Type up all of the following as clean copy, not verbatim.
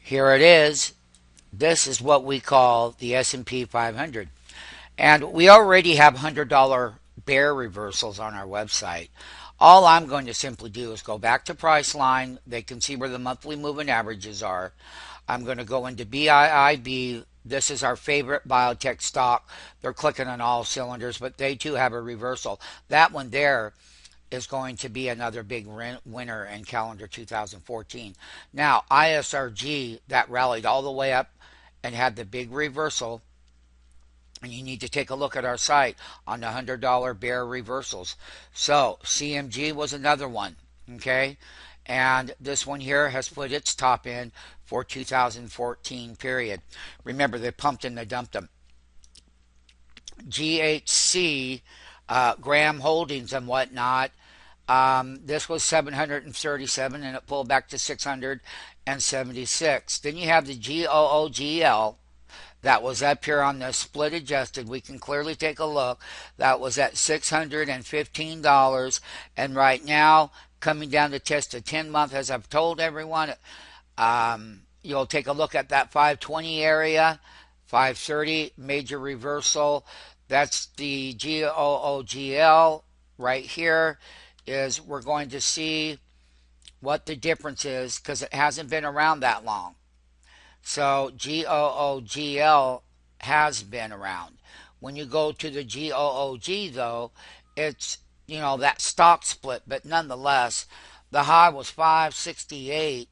Here it is. This is what we call the S&P 500. And we already have $100 bear reversals on our website. All I'm going to simply do is go back to Priceline. They can see where the monthly moving averages are. I'm going to go into BIIB. This is our favorite biotech stock. They're clicking on all cylinders, but they too have a reversal. That one there is going to be another big winner in calendar 2014. Now, ISRG, that rallied all the way up and had the big reversal. And you need to take a look at our site on the $100 bear reversals. So, CMG was another one. Okay. And this one here has put its top in for 2014 period. Remember, they pumped and they dumped them. GHC, Graham Holdings and whatnot. This was 737 and it pulled back to 676. Then you have the GOOGL that was up here on the split adjusted. We can clearly take a look. That was at $615. And right now, coming down to test a 10-month, as I've told everyone, you'll take a look at that 520 area, 530, major reversal. That's the GOOGL right here. Is we're going to see what the difference is because it hasn't been around that long. So GOOGL has been around. When you go to the GOOG though, it's that stock split, but nonetheless, the high was 568,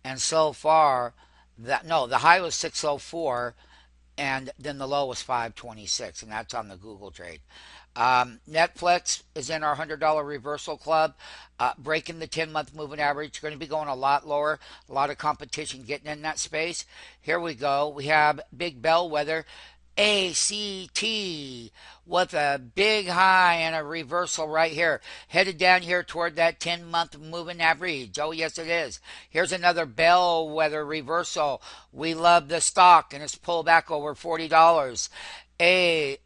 and so far the high was 604, and then the low was 526, and that's on the Google trade. Netflix is in our $100 reversal club, breaking the 10-month moving average. Going to be going a lot lower. A lot of competition getting in that space. Here we go. We have big bellwether ACT with a big high and a reversal right here. Headed down here toward that 10-month moving average. Oh, yes, it is. Here's another bellwether reversal. We love the stock, and it's pulled back over $40. ALXN.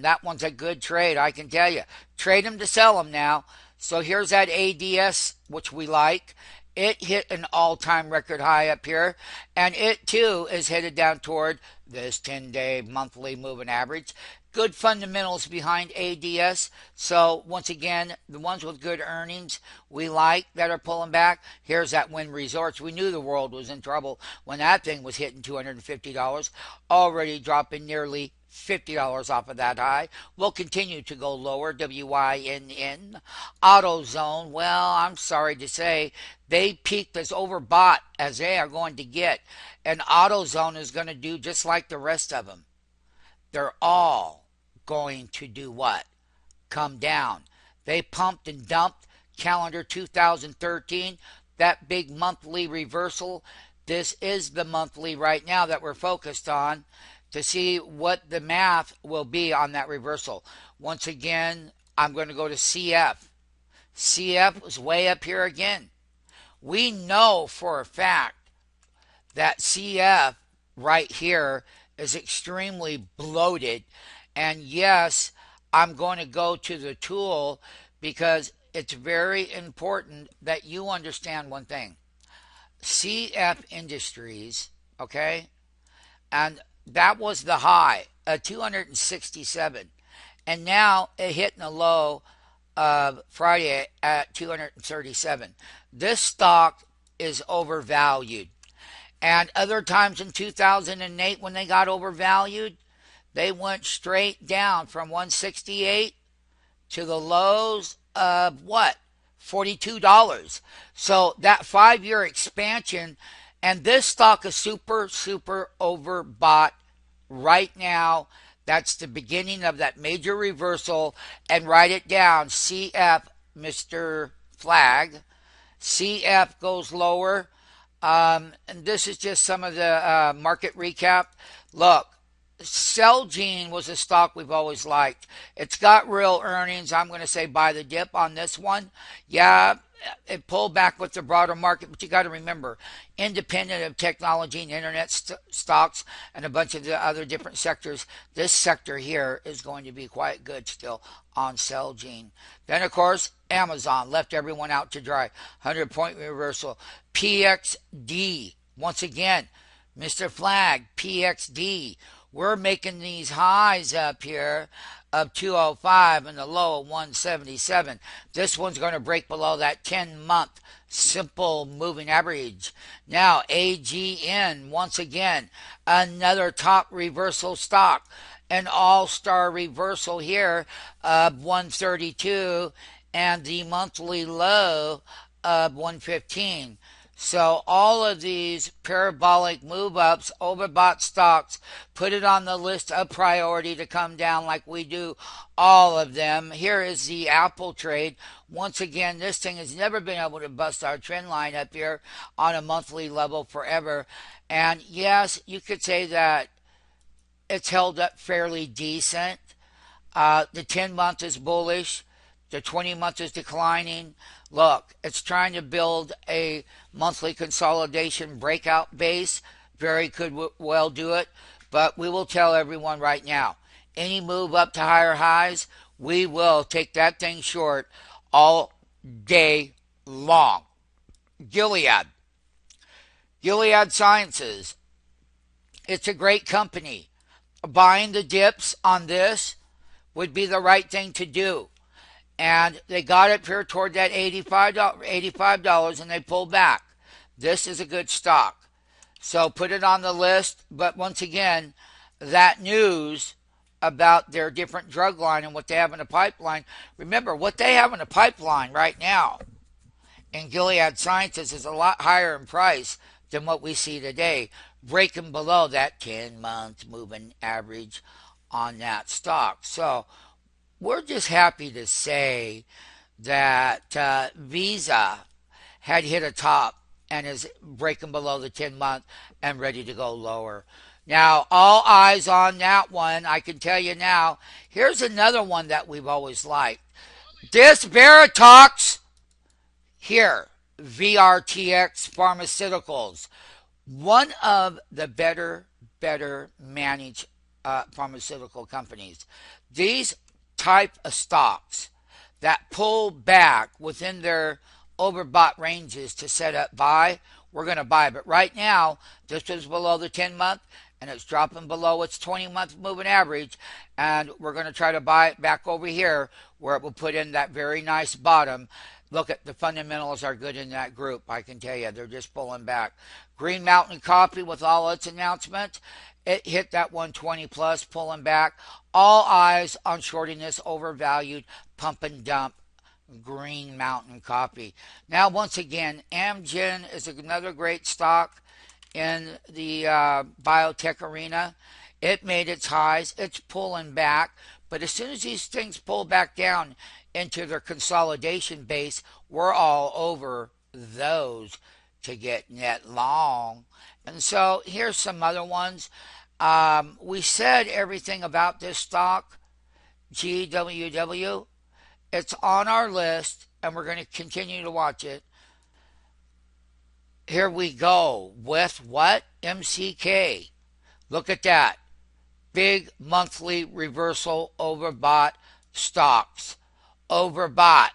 That one's a good trade, I can tell you. Trade them to sell them now. So here's that ADS, which we like. It hit an all-time record high up here, and it too is headed down toward this 10-day monthly moving average. Good fundamentals behind ADS. So once again, the ones with good earnings we like that are pulling back. Here's that Wynn Resorts. We knew the world was in trouble when that thing was hitting $250, already dropping nearly $50 off of that high. Will continue to go lower. WYNN. AutoZone, well, I'm sorry to say, they peaked as overbought as they are going to get. And AutoZone is going to do just like the rest of them. They're all going to do what? Come down. They pumped and dumped calendar 2013, that big monthly reversal. This is the monthly right now that we're focused on to see what the math will be on that reversal. Once again, I'm going to go to CF. CF was way up here again. We know for a fact that CF right here is extremely bloated. And yes, I'm going to go to the tool because it's very important that you understand one thing. CF Industries, okay, and that was the high, 267. And now it hit in the low Friday at 237. This stock is overvalued. And other times in 2008 when they got overvalued, they went straight down from 168 to the lows of what? $42. So that 5-year expansion, and this stock is super, super overbought right now. That's the beginning of that major reversal. And write it down, CF, Mr. Flag. CF goes lower. And this is just some of the market recap. Look, Celgene was a stock we've always liked. It's got real earnings. I'm going to say buy the dip on this one. Yeah, it pulled back with the broader market, but you got to remember, independent of technology and internet stocks and a bunch of the other different sectors, this sector here is going to be quite good still on sell, Gene. Then, of course, Amazon left everyone out to dry. 100-point reversal. PXD, once again, Mr. Flag, PXD. We're making these highs up here of 205 and the low of 177. This one's going to break below that 10-month simple moving average. Now, AGN, once again, another top reversal stock. An all-star reversal here of 132 and the monthly low of 115. So all of these parabolic move-ups, overbought stocks, put it on the list of priority to come down like we do all of them. Here is the Apple trade. Once again, this thing has never been able to bust our trend line up here on a monthly level forever. And yes, you could say that it's held up fairly decent. The 10-month is bullish. The 20-month is declining. Look, it's trying to build a monthly consolidation breakout base. Very could well do it. But we will tell everyone right now, any move up to higher highs, we will take that thing short all day long. Gilead. Gilead Sciences. It's a great company. Buying the dips on this would be the right thing to do. And they got up here toward that $85 and they pulled back. This is a good stock. So put it on the list. But once again, that news about their different drug line and what they have in the pipeline. Remember, what they have in the pipeline right now in Gilead Sciences is a lot higher in price than what we see today, breaking below that 10-month moving average on that stock. So we're just happy to say that Visa had hit a top and is breaking below the 10-month and ready to go lower. Now, all eyes on that one. I can tell you now, here's another one that we've always liked. This Veritox here, VRTX Pharmaceuticals, one of the better managed pharmaceutical companies. These type of stocks that pull back within their overbought ranges to set up buy, we're going to buy. But right now, this is below the 10-month and it's dropping below its 20-month moving average, and we're going to try to buy it back over here where it will put in that very nice bottom. Look at the fundamentals are good in that group. I can tell you, they're just pulling back. Green Mountain Coffee with all its announcements, it hit that 120 plus, pulling back. All eyes on shorting this overvalued pump and dump Green Mountain Coffee. Now, once again, Amgen is another great stock in the biotech arena. It made its highs. It's pulling back. But as soon as these things pull back down into their consolidation base, we're all over those to get net long. And so here's some other ones. We said everything about this stock, GWW. It's on our list, and we're going to continue to watch it. Here we go with what? MCK. Look at that. Big monthly reversal overbought stocks. Overbought.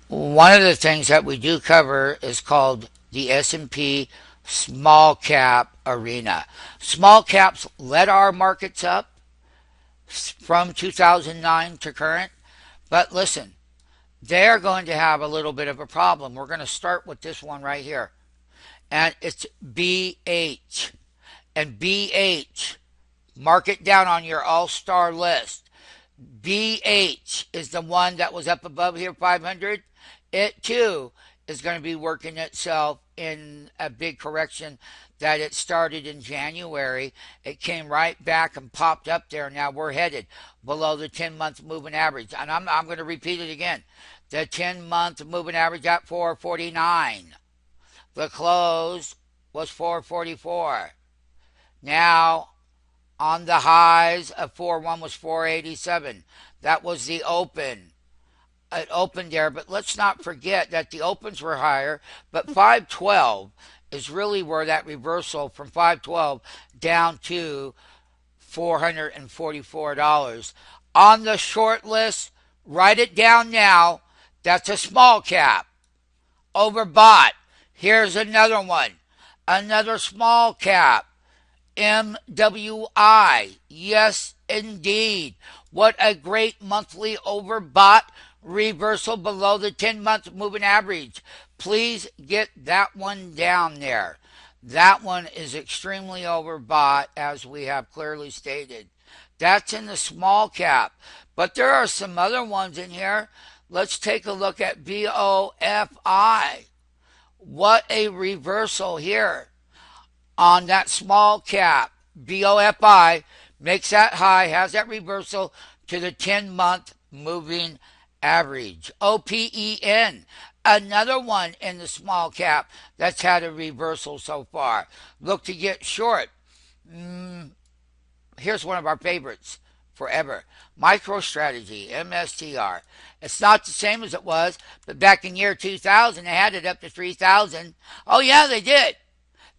One of the things that we do cover is called the S&P Small Cap Arena. Small caps led our markets up from 2009 to current. But listen, they're going to have a little bit of a problem. We're going to start with this one right here. And it's BH. And BH, mark it down on your all-star list. BH is the one that was up above here, 500. It, too, is going to be working itself in a big correction that it started in January. It came right back and popped up there. Now we're headed below the 10-month moving average. And I'm going to repeat it again. The 10-month moving average at 449. The close was 444. Now, on the highs of 4.1 was 487. That was the open. it opened there, but let's not forget that the opens were higher, but 512 is really where that reversal from 512 down to $444. On the short list, write it down now. That's a small cap. Overbought. Here's another one. Another small cap. MWI. Yes, indeed. What a great monthly overbought reversal below the 10-month moving average. Please get that one down there. That one is extremely overbought, as we have clearly stated. That's in the small cap. But there are some other ones in here. Let's take a look at BOFI. What a reversal here on that small cap. BOFI makes that high, has that reversal to the 10-month moving average. OPEN, another one in the small cap that's had a reversal so far. Look to get short. Here's one of our favorites forever. MicroStrategy, MSTR. It's not the same as it was, but back in year 2000, they had it up to 3,000. Oh yeah, they did.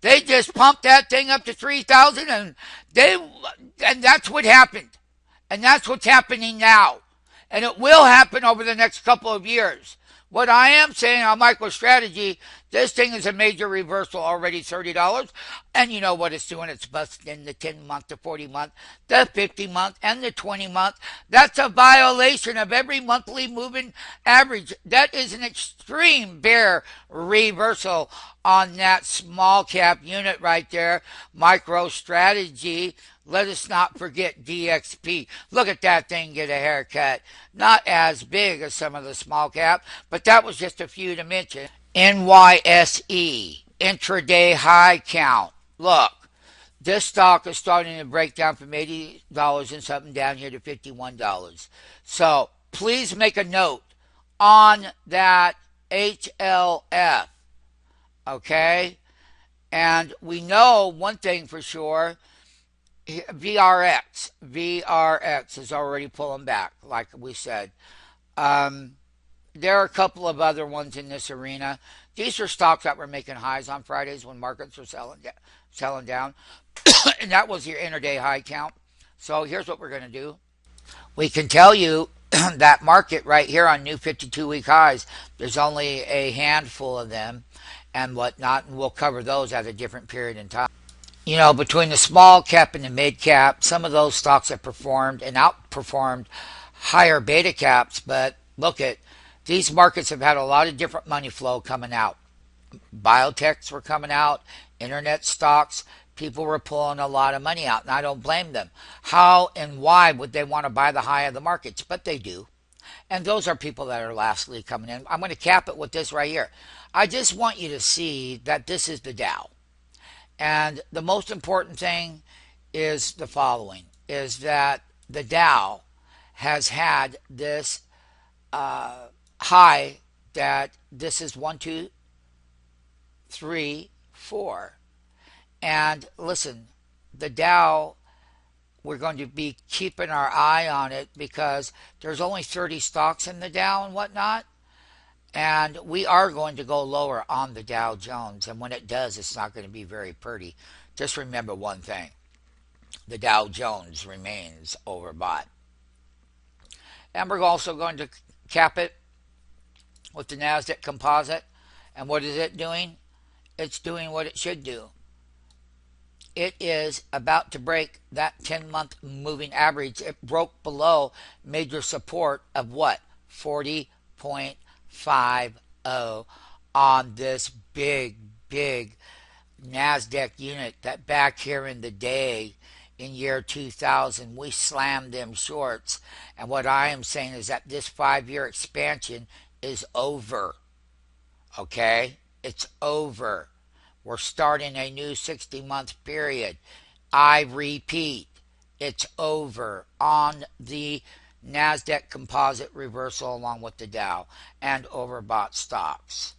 They just pumped that thing up to 3,000 and that's what happened. And that's what's happening now. And it will happen over the next couple of years. What I am saying on MicroStrategy, this thing is a major reversal, already $30. And you know what it's doing? It's busting the 10-month, the 40-month, the 50-month, and the 20-month. That's a violation of every monthly moving average. That is an extreme bear reversal on that small cap unit right there. MicroStrategy. Let us not forget DXP. Look at that thing get a haircut. Not as big as some of the small cap, but that was just a few to mention. NYSE, intraday high count. Look, this stock is starting to break down from $80 and something down here to $51. So please make a note on that HLF. Okay? And we know one thing for sure. VRX is already pulling back, like we said. There are a couple of other ones in this arena. These are stocks that were making highs on Fridays when markets were selling down. And that was your intraday high count. So here's what we're going to do. We can tell you that market right here on new 52-week highs, there's only a handful of them and whatnot, and we'll cover those at a different period in time. You know, between the small cap and the mid cap, some of those stocks have performed and outperformed higher beta caps. But look at these markets have had a lot of different money flow coming out. Biotechs were coming out, internet stocks, people were pulling a lot of money out, and I don't blame them. How and why would they want to buy the high of the markets? But they do. And those are people that are lastly coming in. I'm going to cap it with this right here. I just want you to see that this is the Dow. And the most important thing is the following, is that the Dow has had this high that this is 1, 2, 3, 4. And listen, the Dow, we're going to be keeping our eye on it because there's only 30 stocks in the Dow and whatnot. And we are going to go lower on the Dow Jones. And when it does, it's not going to be very pretty. Just remember one thing. The Dow Jones remains overbought. And we're also going to cap it with the NASDAQ composite. And what is it doing? It's doing what it should do. It is about to break that 10-month moving average. It broke below major support of what? 40.50 on this big NASDAQ unit that back here in the day in year 2000 we slammed them shorts. And what I am saying is that this 5-year expansion is over. Okay? It's over. We're starting a new 60-month period. I repeat, it's over on the NASDAQ composite reversal along with the Dow and overbought stocks.